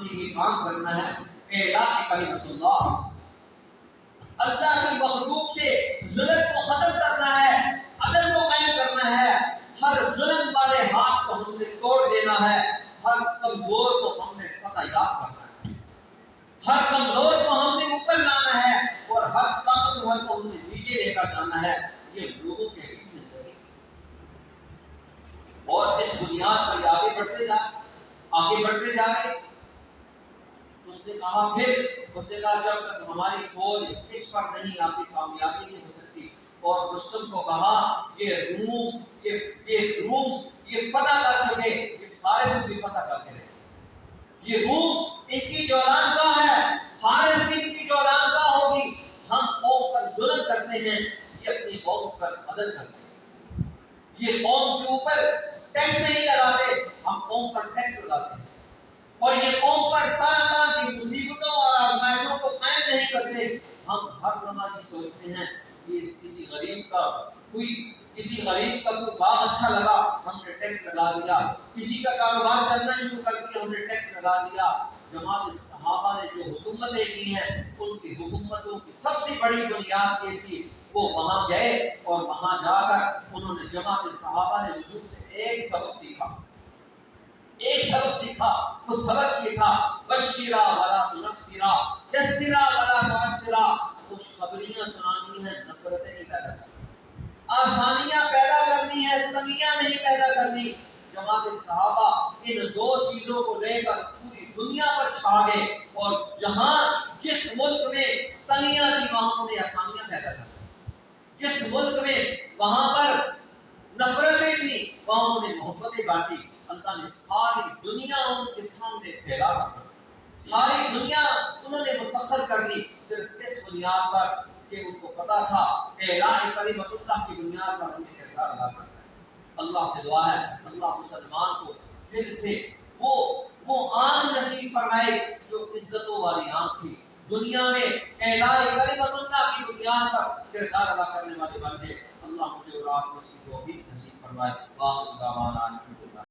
ہمیں یہ کام کرنا ہے، اعلاء کلمۃ اللہ، اللہ کی مخلوق سے ظلم کو ختم کرنا ہے، عدل کو قائم کرنا ہے، ہر ظلم والے ہاتھ کو ہم نے توڑ دینا ہے، ہر کمزور کو ہم نے فتح یاب کرنا ہے، ہر کمزور کو ہم نے اوپر لانا ہے اور ہر طاقتور کو ہم نے نیچے لے کر جانا ہے۔ یہ لوگوں کے لیے زندگی اور اس بنیاد پر آگے بڑھتے جائے۔ اس نے کہا اس نے کہا جب تک ہماری فوج اس پر نہیں آتی کامیابی نہیں ہو سکتی، اور رستم کو کہا یہ فتح کر چکے، یہ فارس بھی فتح کر کے رہے، یہ روم ان کی جولان کا ہے، فارس بھی ان کی جولان کا ہوگی، ہم قوم پر ظلم کرتے ہیں، یہ اپنی قوم پر عدل کرتے ہیں، یہ قوم کے اوپر ٹیکس نہیں لگاتے، ہم قوم پر ٹیکس لگاتے ہیں، اور یہ قوم پر طرح طرح کی مصیبتوں اور آزمائشوں کو قائم نہیں کرتے، ہم ہر لمحہ یہ سوچتے ہیں کہ کسی غریب کا کوئی باغ اچھا لگا، ہم نے ٹیکس لگا دیا، کسی کا کاروبار چلنا شروع کر دیا، ہم نے ٹیکس لگا دیا۔ جماعت صحابہ نے جو حکومتیں کی ہیں ان کی حکومتوں کی سب سے بڑی بنیاد یہ تھی، وہ وہاں گئے اور وہاں جا کر انہوں نے جماعت صحابہ نے حضور سے ایک سبق سیکھا، وہ سبق یہ تھا، بشرا ولا تنفرا، یسرا ولا تعسرا، خوشخبریاں سنانی ہیں، نفرتیں نہیں پیدا کرنی، آسانیاں پیدا کرنی ہے، تنگیاں نہیں پیدا کرنی۔ جماعت صحابہ ان دو چیزوں کو لے کر پوری دنیا پر چھا گئے، اور جس ملک میں تنگیاں تھی وہاں انہوں نے آسانیاں پیدا کر دی، جس ملک میں وہاں پر نفرتیں تھیں وہاں انہوں نے محبتیں بانٹی، اللہ نے ساری دنیا ان کے سامنے پھیلا رکھا، ساری دنیا انہوں نے مسخر کر دی، صرف اس بنیاد پر کہ ان کو پتا تھا اعلاء کلمۃ اللہ کی بنیاد پر ہم نے کردار ادا کرنا ہے۔ اللہ سے دعا ہے اللہ مسلمان کو پھر سے وہ آنکھ نصیب فرمائے جو عزتوں والی آنکھ تھی، دنیا میں اعلاء کلمۃ اللہ کی بنیاد پر کردار ادا کرنے والے بن گئے۔ اللہ مجھے اور آپ کو اس کی توفیق نصیب فرمائے۔